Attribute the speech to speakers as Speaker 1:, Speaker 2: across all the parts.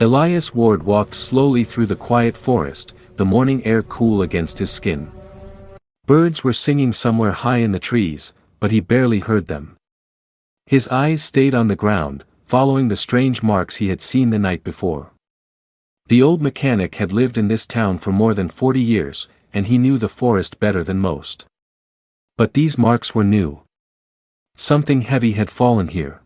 Speaker 1: Elias Ward walked slowly through the quiet forest, the morning air cool against his skin. Birds were singing somewhere high in the trees, but he barely heard them. His eyes stayed on the ground, following the strange marks he had seen the night before. The old mechanic had lived in this town for more than 40 years, and he knew the forest better than most. But these marks were new. Something heavy had fallen here.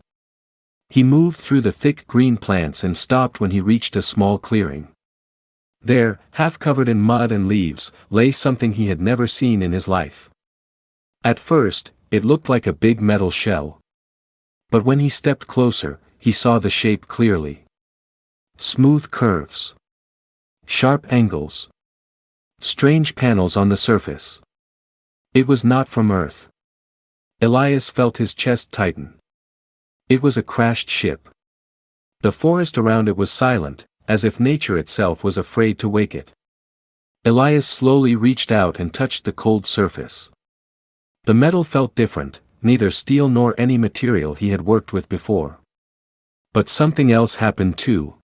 Speaker 1: He moved through the thick green plants and stopped when he reached a small clearing. There, half covered in mud and leaves, lay something he had never seen in his life. At first, it looked like a big metal shell. But when he stepped closer, he saw the shape clearly. Smooth curves. Sharp angles. Strange panels on the surface. It was not from Earth. Elias felt his chest tighten. It was a crashed ship. The forest around it was silent, as if nature itself was afraid to wake it. Elias slowly reached out and touched the cold surface. The metal felt different, neither steel nor any material he had worked with before. But something else happened too.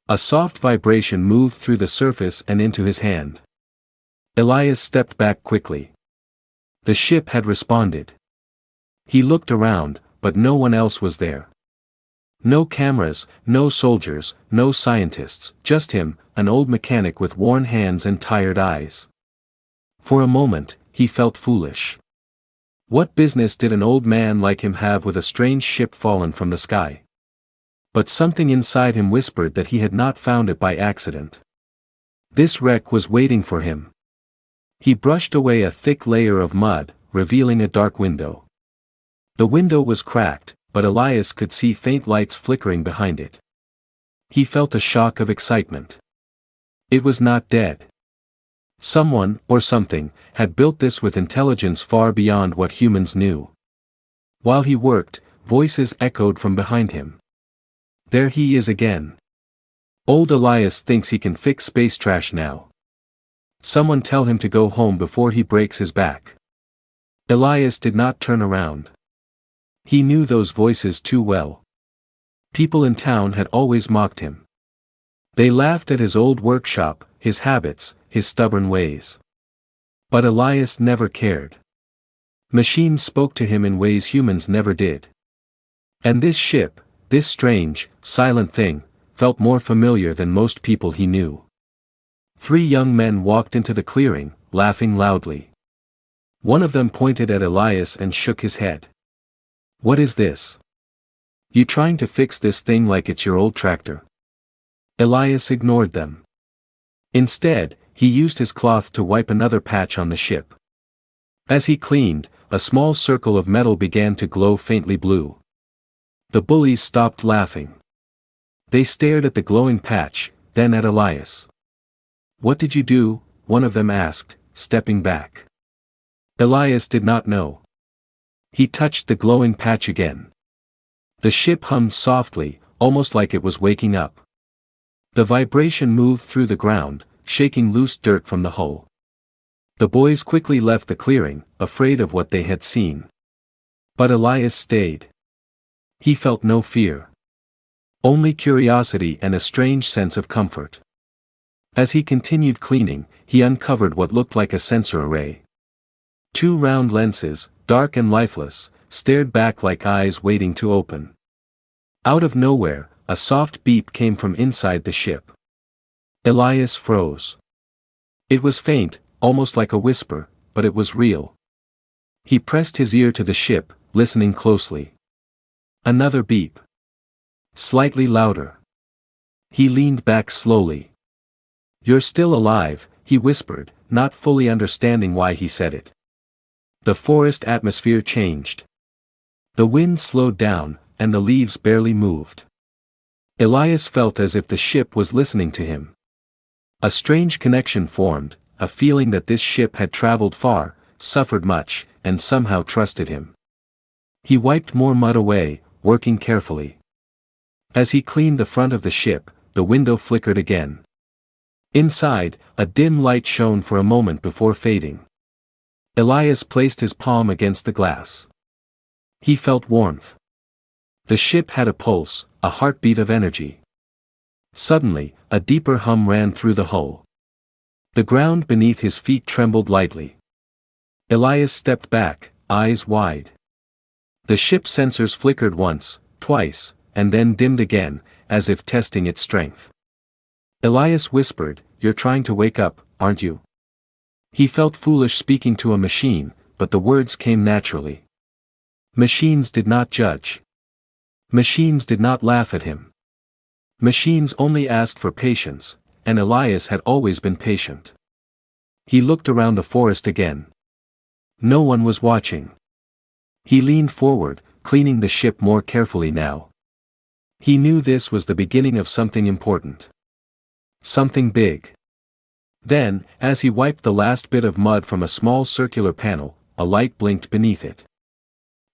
Speaker 1: A soft vibration moved through the surface and into his hand. Elias stepped back quickly. The ship had responded. He looked around, but no one else was there. No cameras, no soldiers, no scientists, just him, an old mechanic with worn hands and tired eyes. For a moment, he felt foolish. What business did an old man like him have with a strange ship fallen from the sky? But something inside him whispered that he had not found it by accident. This wreck was waiting for him. He brushed away a thick layer of mud, revealing a dark window. The window was cracked, but Elias could see faint lights flickering behind it. He felt a shock of excitement. It was not dead. Someone, or something, had built this with intelligence far beyond what humans knew. While he worked, voices echoed from behind him. There he is again. Old Elias thinks he can fix space trash now. Someone tell him to go home before he breaks his back. Elias did not turn around. He knew those voices too well. People in town had always mocked him. They laughed at his old workshop, his habits, his stubborn ways. But Elias never cared. Machines spoke to him in ways humans never did. And this ship, this strange, silent thing, felt more familiar than most people he knew. 3 young men walked into the clearing, laughing loudly. One of them pointed at Elias and shook his head. What is this? You trying to fix this thing like it's your old tractor? Elias ignored them. Instead, he used his cloth to wipe another patch on the ship. As he cleaned, a small circle of metal began to glow faintly blue. The bullies stopped laughing. They stared at the glowing patch, then at Elias. What did you do? One of them asked, stepping back. Elias did not know. He touched the glowing patch again. The ship hummed softly, almost like it was waking up. The vibration moved through the ground, shaking loose dirt from the hull. The boys quickly left the clearing, afraid of what they had seen. But Elias stayed. He felt no fear. Only curiosity and a strange sense of comfort. As he continued cleaning, he uncovered what looked like a sensor array. 2 round lenses, dark and lifeless, stared back like eyes waiting to open. Out of nowhere, a soft beep came from inside the ship. Elias froze. It was faint, almost like a whisper, but it was real. He pressed his ear to the ship, listening closely. Another beep. Slightly louder. He leaned back slowly. You're still alive, he whispered, not fully understanding why he said it. The forest atmosphere changed. The wind slowed down, and the leaves barely moved. Elias felt as if the ship was listening to him. A strange connection formed, a feeling that this ship had traveled far, suffered much, and somehow trusted him. He wiped more mud away, working carefully. As he cleaned the front of the ship, the window flickered again. Inside, a dim light shone for a moment before fading. Elias placed his palm against the glass. He felt warmth. The ship had a pulse, a heartbeat of energy. Suddenly, a deeper hum ran through the hull. The ground beneath his feet trembled lightly. Elias stepped back, eyes wide. The ship's sensors flickered once, twice, and then dimmed again, as if testing its strength. Elias whispered, "You're trying to wake up, aren't you?" He felt foolish speaking to a machine, but the words came naturally. Machines did not judge. Machines did not laugh at him. Machines only asked for patience, and Elias had always been patient. He looked around the forest again. No one was watching. He leaned forward, cleaning the ship more carefully now. He knew this was the beginning of something important. Something big. Then, as he wiped the last bit of mud from a small circular panel, a light blinked beneath it.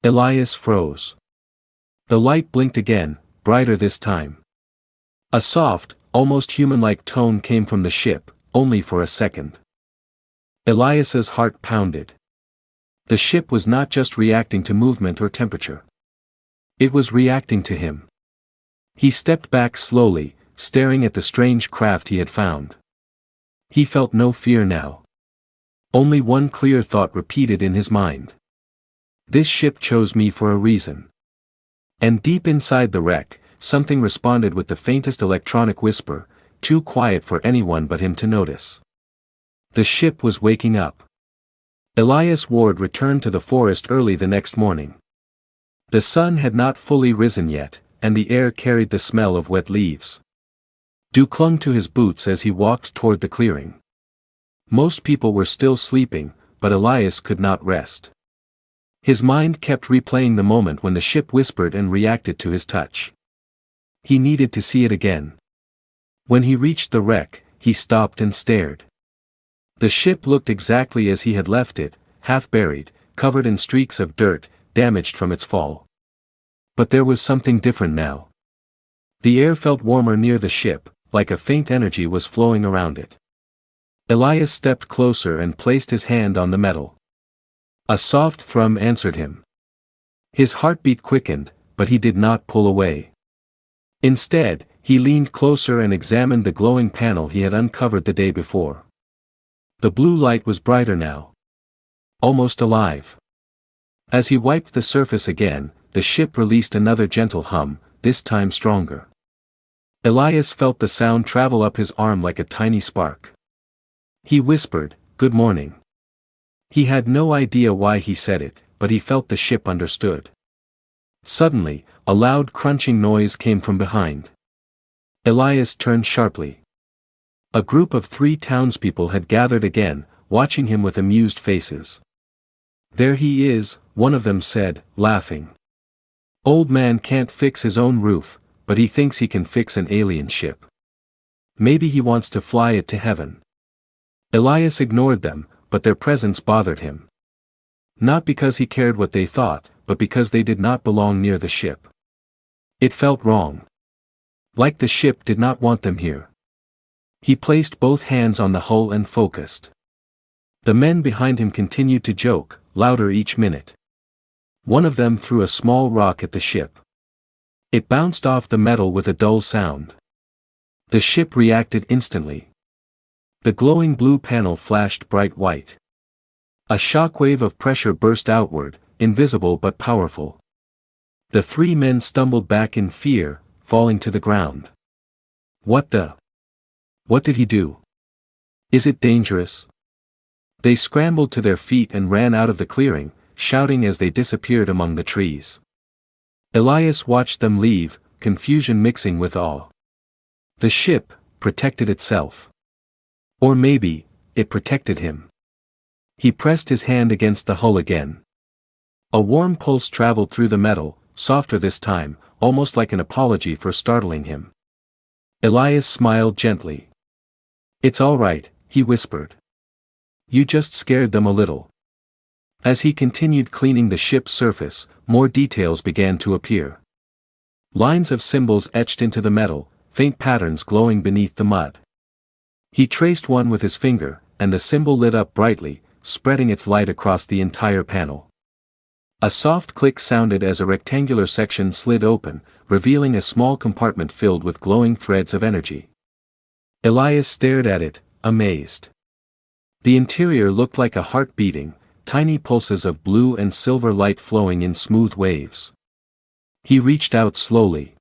Speaker 1: Elias froze. The light blinked again, brighter this time. A soft, almost human-like tone came from the ship, only for a second. Elias's heart pounded. The ship was not just reacting to movement or temperature. It was reacting to him. He stepped back slowly, staring at the strange craft he had found. He felt no fear now. Only one clear thought repeated in his mind. This ship chose me for a reason. And deep inside the wreck, something responded with the faintest electronic whisper, too quiet for anyone but him to notice. The ship was waking up. Elias Ward returned to the forest early the next morning. The sun had not fully risen yet, and the air carried the smell of wet leaves. Dew clung to his boots as he walked toward the clearing. Most people were still sleeping, but Elias could not rest. His mind kept replaying the moment when the ship whispered and reacted to his touch. He needed to see it again. When he reached the wreck, he stopped and stared. The ship looked exactly as he had left it, half buried, covered in streaks of dirt, damaged from its fall. But there was something different now. The air felt warmer near the ship, like a faint energy was flowing around it. Elias stepped closer and placed his hand on the metal. A soft thrum answered him. His heartbeat quickened, but he did not pull away. Instead, he leaned closer and examined the glowing panel he had uncovered the day before. The blue light was brighter now. Almost alive. As he wiped the surface again, the ship released another gentle hum, this time stronger. Elias felt the sound travel up his arm like a tiny spark. He whispered, "Good morning." He had no idea why he said it, but he felt the ship understood. Suddenly, a loud crunching noise came from behind. Elias turned sharply. A group of 3 townspeople had gathered again, watching him with amused faces. "There he is," one of them said, laughing. "Old man can't fix his own roof, but he thinks he can fix an alien ship. Maybe he wants to fly it to heaven." Elias ignored them, but their presence bothered him. Not because he cared what they thought, but because they did not belong near the ship. It felt wrong. Like the ship did not want them here. He placed both hands on the hull and focused. The men behind him continued to joke, louder each minute. One of them threw a small rock at the ship. It bounced off the metal with a dull sound. The ship reacted instantly. The glowing blue panel flashed bright white. A shockwave of pressure burst outward, invisible but powerful. The 3 men stumbled back in fear, falling to the ground. What did he do? Is it dangerous? They scrambled to their feet and ran out of the clearing, shouting as they disappeared among the trees. Elias watched them leave, confusion mixing with awe. The ship protected itself. Or maybe, it protected him. He pressed his hand against the hull again. A warm pulse traveled through the metal, softer this time, almost like an apology for startling him. Elias smiled gently. "It's all right," he whispered. "You just scared them a little." As he continued cleaning the ship's surface, more details began to appear. Lines of symbols etched into the metal, faint patterns glowing beneath the mud. He traced one with his finger, and the symbol lit up brightly, spreading its light across the entire panel. A soft click sounded as a rectangular section slid open, revealing a small compartment filled with glowing threads of energy. Elias stared at it, amazed. The interior looked like a heart beating, tiny pulses of blue and silver light flowing in smooth waves. He reached out slowly.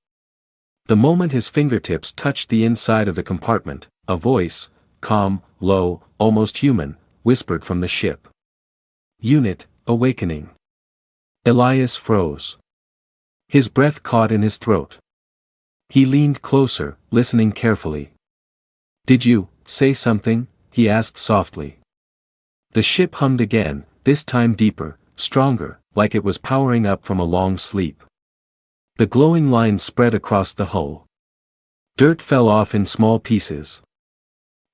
Speaker 1: The moment his fingertips touched the inside of the compartment, a voice, calm, low, almost human, whispered from the ship. "Unit, awakening." Elias froze. His breath caught in his throat. He leaned closer, listening carefully. "Did you say something?" he asked softly. The ship hummed again, this time deeper, stronger, like it was powering up from a long sleep. The glowing lines spread across the hull. Dirt fell off in small pieces.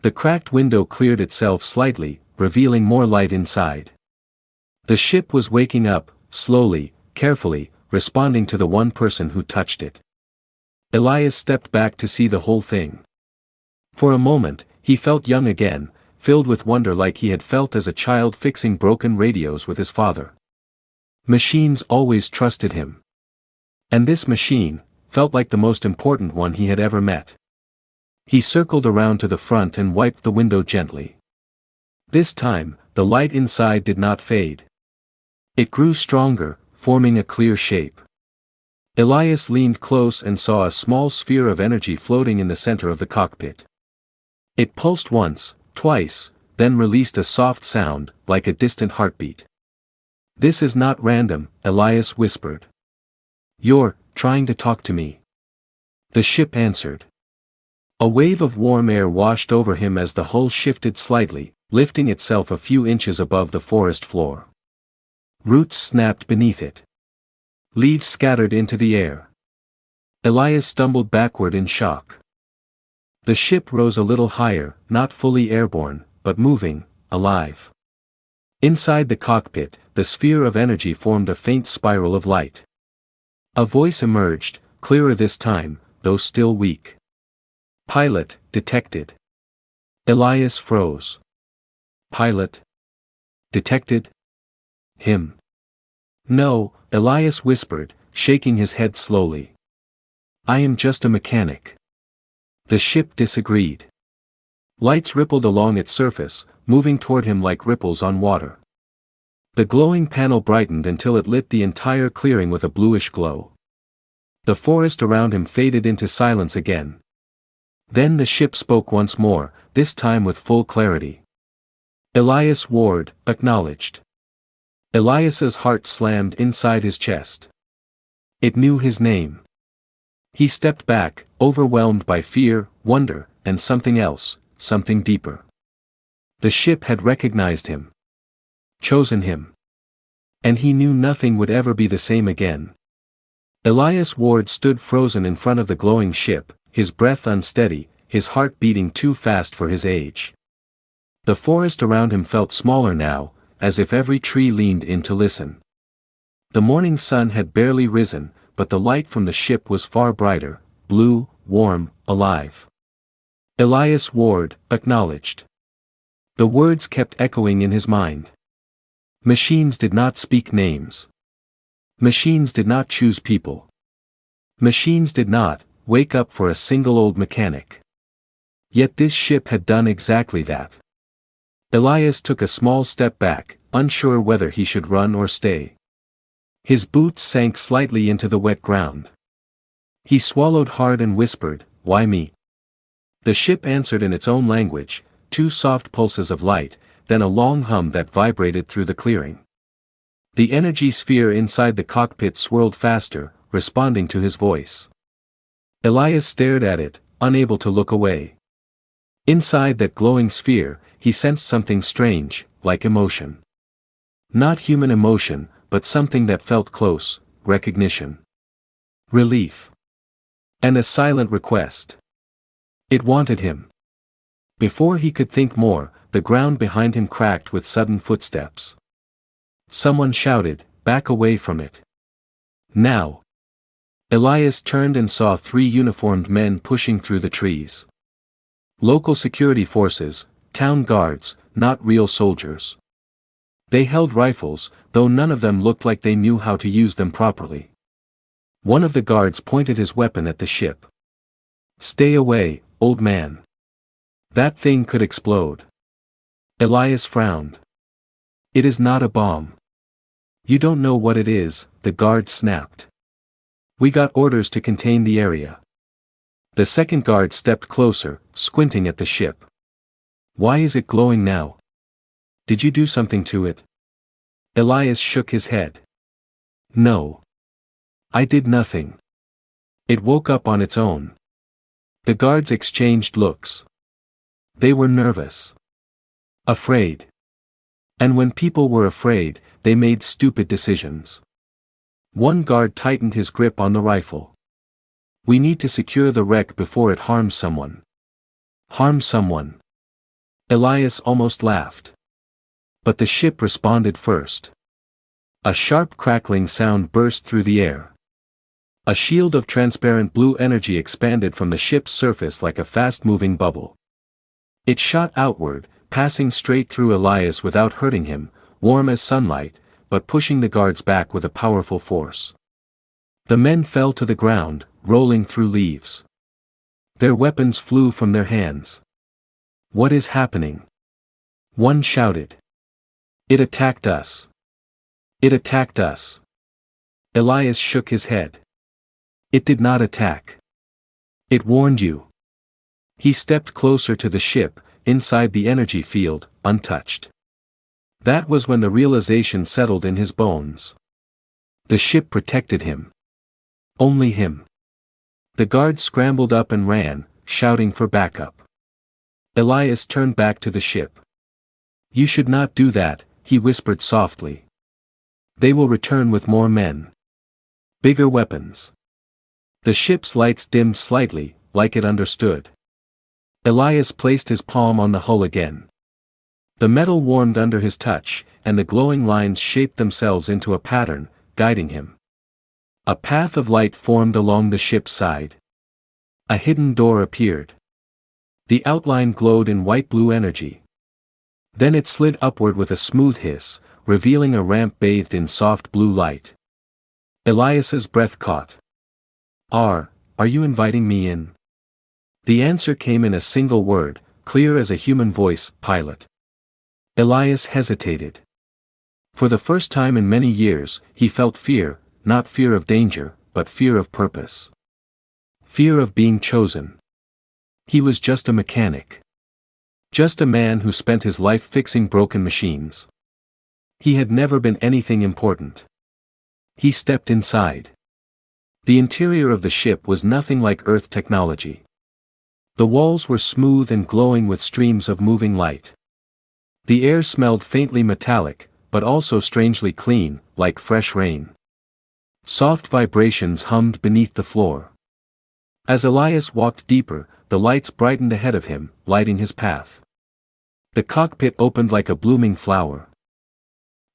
Speaker 1: The cracked window cleared itself slightly, revealing more light inside. The ship was waking up, slowly, carefully, responding to the one person who touched it. Elias stepped back to see the whole thing. For a moment, he felt young again, filled with wonder like he had felt as a child fixing broken radios with his father. Machines always trusted him. And this machine felt like the most important one he had ever met. He circled around to the front and wiped the window gently. This time, the light inside did not fade. It grew stronger, forming a clear shape. Elias leaned close and saw a small sphere of energy floating in the center of the cockpit. It pulsed once, twice, then released a soft sound, like a distant heartbeat. "This is not random," Elias whispered. "You're trying to talk to me." The ship answered. A wave of warm air washed over him as the hull shifted slightly, lifting itself a few inches above the forest floor. Roots snapped beneath it. Leaves scattered into the air. Elias stumbled backward in shock. The ship rose a little higher, not fully airborne, but moving, alive. Inside the cockpit, the sphere of energy formed a faint spiral of light. A voice emerged, clearer this time, though still weak. "Pilot, detected." Elias froze. "Pilot? Detected? Him?" "No," Elias whispered, shaking his head slowly. "I am just a mechanic." The ship disagreed. Lights rippled along its surface, moving toward him like ripples on water. The glowing panel brightened until it lit the entire clearing with a bluish glow. The forest around him faded into silence again. Then the ship spoke once more, this time with full clarity. "Elias Ward, acknowledged." Elias's heart slammed inside his chest. It knew his name. He stepped back, overwhelmed by fear, wonder, and something else, something deeper. The ship had recognized him. Chosen him. And he knew nothing would ever be the same again. Elias Ward stood frozen in front of the glowing ship, his breath unsteady, his heart beating too fast for his age. The forest around him felt smaller now, as if every tree leaned in to listen. The morning sun had barely risen, but the light from the ship was far brighter, blue, warm, alive. "Elias Ward, acknowledged." The words kept echoing in his mind. Machines did not speak names. Machines did not choose people. Machines did not wake up for a single old mechanic. Yet this ship had done exactly that. Elias took a small step back, unsure whether he should run or stay. His boots sank slightly into the wet ground. He swallowed hard and whispered, "Why me?" The ship answered in its own language, two soft pulses of light, then a long hum that vibrated through the clearing. The energy sphere inside the cockpit swirled faster, responding to his voice. Elias stared at it, unable to look away. Inside that glowing sphere, he sensed something strange, like emotion. Not human emotion, but something that felt close, recognition. Relief. And a silent request. It wanted him. Before he could think more, the ground behind him cracked with sudden footsteps. Someone shouted, "Back away from it. Now." Elias turned and saw three uniformed men pushing through the trees. Local security forces, town guards, not real soldiers. They held rifles, though none of them looked like they knew how to use them properly. One of the guards pointed his weapon at the ship. "Stay away, old man. That thing could explode." Elias frowned. "It is not a bomb." "You don't know what it is," the guard snapped. "We got orders to contain the area." The second guard stepped closer, squinting at the ship. "Why is it glowing now? Did you do something to it?" Elias shook his head. "No. I did nothing. It woke up on its own." The guards exchanged looks. They were nervous. Afraid. And when people were afraid, they made stupid decisions. One guard tightened his grip on the rifle. "We need to secure the wreck before it harms someone." "Harm someone?" Elias almost laughed. But the ship responded first. A sharp crackling sound burst through the air. A shield of transparent blue energy expanded from the ship's surface like a fast-moving bubble. It shot outward, passing straight through Elias without hurting him, warm as sunlight, but pushing the guards back with a powerful force. The men fell to the ground, rolling through leaves. Their weapons flew from their hands. "What is happening?" one shouted. "It attacked us. It attacked us." Elias shook his head. "It did not attack. It warned you." He stepped closer to the ship, inside the energy field, untouched. That was when the realization settled in his bones. The ship protected him. Only him. The guards scrambled up and ran, shouting for backup. Elias turned back to the ship. "You should not do that," he whispered softly. "They will return with more men. Bigger weapons." The ship's lights dimmed slightly, like it understood. Elias placed his palm on the hull again. The metal warmed under his touch, and the glowing lines shaped themselves into a pattern, guiding him. A path of light formed along the ship's side. A hidden door appeared. The outline glowed in white-blue energy. Then it slid upward with a smooth hiss, revealing a ramp bathed in soft blue light. Elias's breath caught. Are you inviting me in?" The answer came in a single word, clear as a human voice, "Pilot." Elias hesitated. For the first time in many years, he felt fear, not fear of danger, but fear of purpose. Fear of being chosen. He was just a mechanic. Just a man who spent his life fixing broken machines. He had never been anything important. He stepped inside. The interior of the ship was nothing like Earth technology. The walls were smooth and glowing with streams of moving light. The air smelled faintly metallic, but also strangely clean, like fresh rain. Soft vibrations hummed beneath the floor. As Elias walked deeper, the lights brightened ahead of him, lighting his path. The cockpit opened like a blooming flower.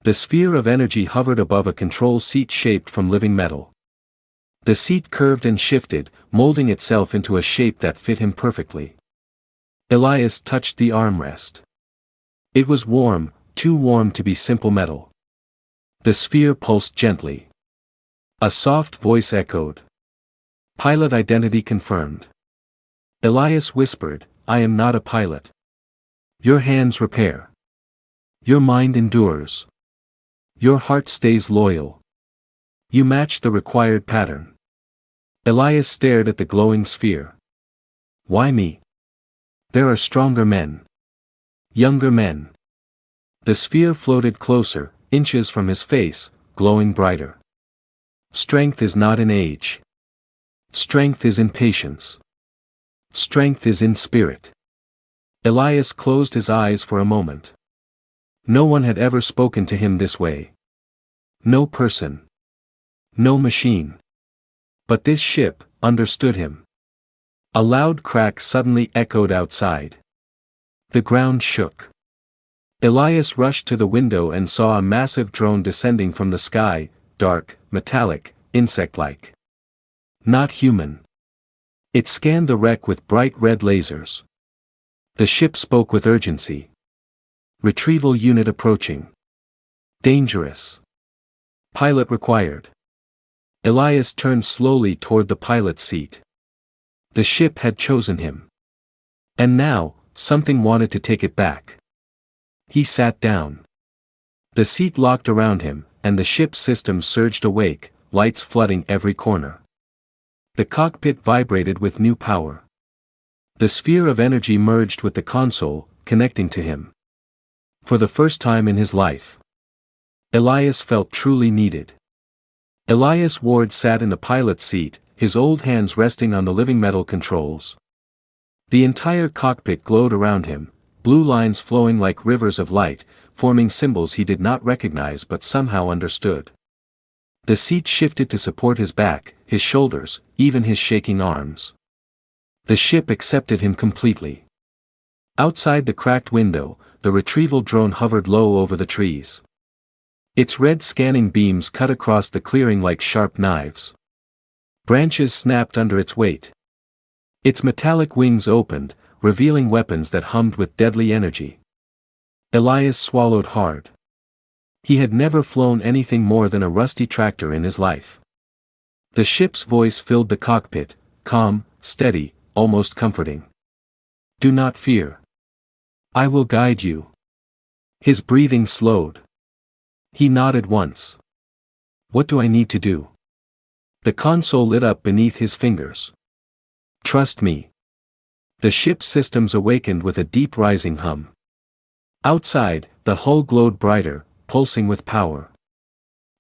Speaker 1: The sphere of energy hovered above a control seat shaped from living metal. The seat curved and shifted, molding itself into a shape that fit him perfectly. Elias touched the armrest. It was warm, too warm to be simple metal. The sphere pulsed gently. A soft voice echoed. "Pilot identity confirmed." Elias whispered, "I am not a pilot. Your hands repair. Your mind endures. Your heart stays loyal. You match the required pattern." Elias stared at the glowing sphere. "Why me? There are stronger men. Younger men." The sphere floated closer, inches from his face, glowing brighter. "Strength is not in age. Strength is in patience. Strength is in spirit." Elias closed his eyes for a moment. No one had ever spoken to him this way. No person. No machine. But this ship understood him. A loud crack suddenly echoed outside. The ground shook. Elias rushed to the window and saw a massive drone descending from the sky, dark, metallic, insect-like. Not human. It scanned the wreck with bright red lasers. The ship spoke with urgency. "Retrieval unit approaching." Dangerous. Pilot required. Elias turned slowly toward the pilot's seat. The ship had chosen him. And now, something wanted to take it back. He sat down. The seat locked around him, and the ship's system surged awake, lights flooding every corner. The cockpit vibrated with new power. The sphere of energy merged with the console, connecting to him. For the first time in his life, Elias felt truly needed. Elias Ward sat in the pilot's seat, his old hands resting on the living metal controls. The entire cockpit glowed around him, blue lines flowing like rivers of light, forming symbols he did not recognize but somehow understood. The seat shifted to support his back, his shoulders, even his shaking arms. The ship accepted him completely. Outside the cracked window, the retrieval drone hovered low over the trees. Its red scanning beams cut across the clearing like sharp knives. Branches snapped under its weight. Its metallic wings opened, revealing weapons that hummed with deadly energy. Elias swallowed hard. He had never flown anything more than a rusty tractor in his life. The ship's voice filled the cockpit, calm, steady, almost comforting. Do not fear. I will guide you. His breathing slowed. He nodded once. What do I need to do? The console lit up beneath his fingers. Trust me. The ship's systems awakened with a deep rising hum. Outside, the hull glowed brighter, pulsing with power.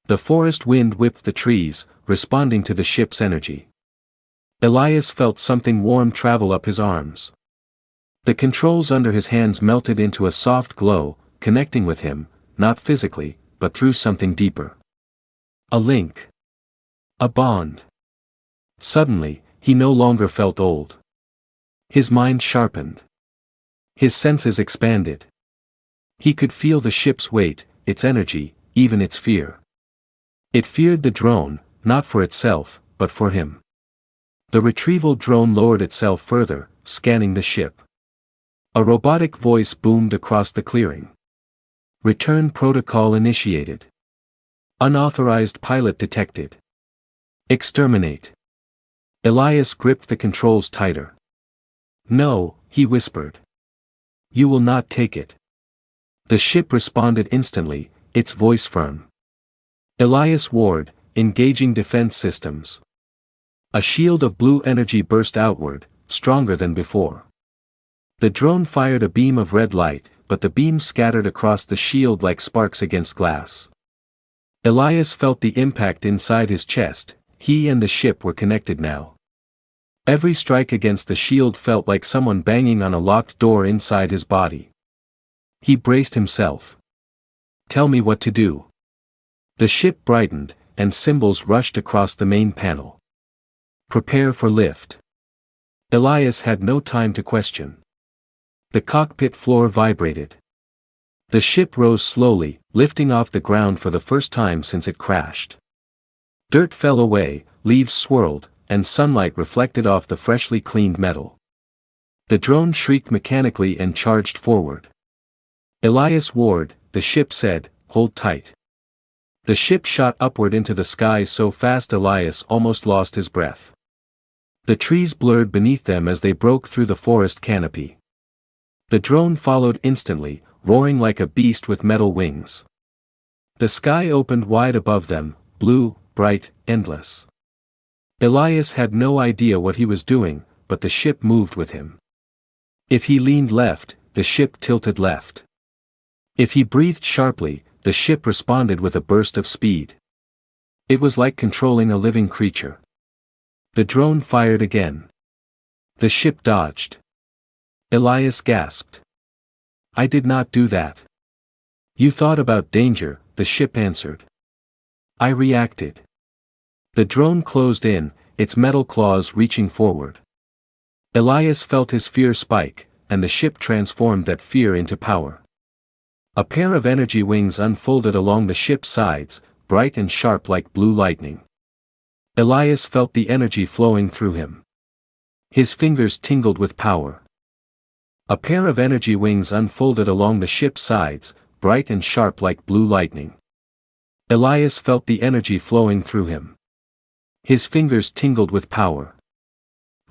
Speaker 1: The forest wind whipped the trees, responding to the ship's energy. Elias felt something warm travel up his arms. The controls under his hands melted into a soft glow, connecting with him, not physically, but through something deeper. A link. A bond. Suddenly, he no longer felt old. His mind sharpened. His senses expanded. He could feel the ship's weight, its energy, even its fear. It feared the drone, not for itself, but for him. The retrieval drone lowered itself further, scanning the ship. A robotic voice boomed across the clearing. Return protocol initiated. Unauthorized pilot detected. Exterminate. Elias gripped the controls tighter. No, he whispered. You will not take it. The ship responded instantly, its voice firm. Elias Ward, engaging defense systems. A shield of blue energy burst outward, stronger than before. The drone fired a beam of red light, but the beam scattered across the shield like sparks against glass. Elias felt the impact inside his chest. He and the ship were connected now. Every strike against the shield felt like someone banging on a locked door inside his body. He braced himself. Tell me what to do. The ship brightened, and symbols rushed across the main panel. Prepare for lift. Elias had no time to question. The cockpit floor vibrated. The ship rose slowly, lifting off the ground for the first time since it crashed. Dirt fell away, leaves swirled, and sunlight reflected off the freshly cleaned metal. The drone shrieked mechanically and charged forward. Elias Ward, the ship said, hold tight. The ship shot upward into the sky so fast Elias almost lost his breath. The trees blurred beneath them as they broke through the forest canopy. The drone followed instantly, roaring like a beast with metal wings. The sky opened wide above them, blue, bright, endless. Elias had no idea what he was doing, but the ship moved with him. If he leaned left, the ship tilted left. If he breathed sharply, the ship responded with a burst of speed. It was like controlling a living creature. The drone fired again. The ship dodged. Elias gasped. I did not do that. You thought about danger, the ship answered. I reacted. The drone closed in, its metal claws reaching forward. Elias felt his fear spike, and the ship transformed that fear into power. A pair of energy wings unfolded along the ship's sides, bright and sharp like blue lightning. Elias felt the energy flowing through him. His fingers tingled with power. A pair of energy wings unfolded along the ship's sides, bright and sharp like blue lightning. Elias felt the energy flowing through him. His fingers tingled with power.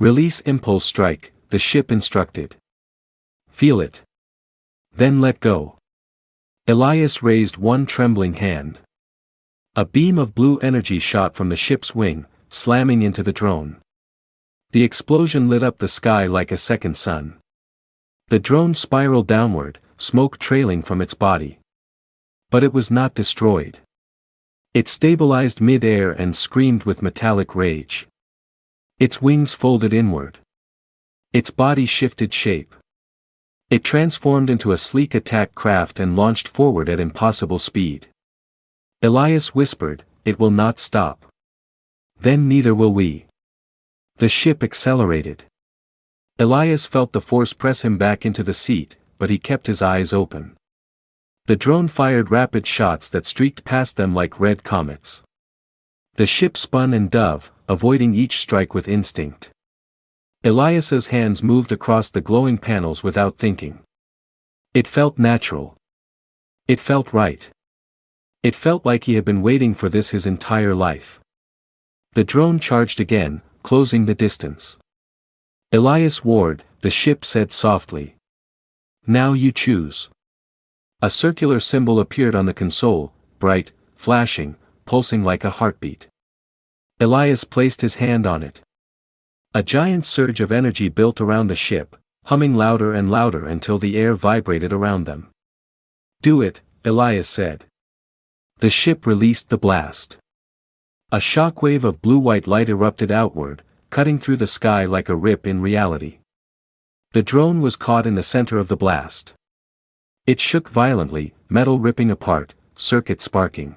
Speaker 1: Release impulse strike, the ship instructed. Feel it. Then let go. Elias raised one trembling hand. A beam of blue energy shot from the ship's wing, slamming into the drone. The explosion lit up the sky like a second sun. The drone spiraled downward, smoke trailing from its body. But it was not destroyed. It stabilized mid-air and screamed with metallic rage. Its wings folded inward. Its body shifted shape. It transformed into a sleek attack craft and launched forward at impossible speed. Elias whispered, "It will not stop. Then neither will we." The ship accelerated. Elias felt the force press him back into the seat, but he kept his eyes open. The drone fired rapid shots that streaked past them like red comets. The ship spun and dove, avoiding each strike with instinct. Elias's hands moved across the glowing panels without thinking. It felt natural. It felt right. It felt like he had been waiting for this his entire life. The drone charged again, closing the distance. "Elias Ward," the ship said softly. "Now you choose." A circular symbol appeared on the console, bright, flashing, pulsing like a heartbeat. Elias placed his hand on it. A giant surge of energy built around the ship, humming louder and louder until the air vibrated around them. "Do it," Elias said. The ship released the blast. A shockwave of blue-white light erupted outward, cutting through the sky like a rip in reality. The drone was caught in the center of the blast. It shook violently, metal ripping apart, circuits sparking.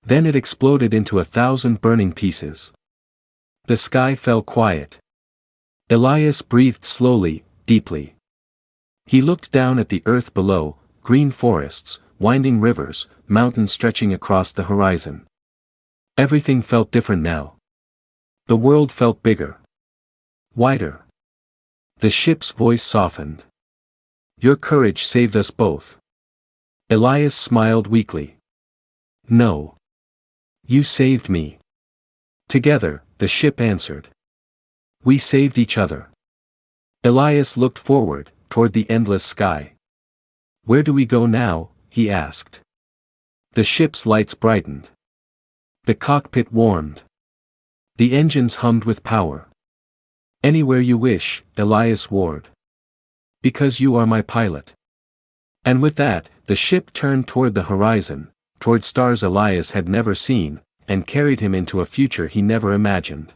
Speaker 1: Then it exploded into 1,000 burning pieces. The sky fell quiet. Elias breathed slowly, deeply. He looked down at the earth below, green forests, winding rivers, mountains stretching across the horizon. Everything felt different now. The world felt bigger. Wider. The ship's voice softened. "Your courage saved us both." Elias smiled weakly. "No. You saved me." "Together," the ship answered. "We saved each other." Elias looked forward, toward the endless sky. "Where do we go now?" he asked. The ship's lights brightened. The cockpit warmed. The engines hummed with power. "Anywhere you wish, Elias Ward. Because you are my pilot." And with that, the ship turned toward the horizon, toward stars Elias had never seen, and carried him into a future he never imagined.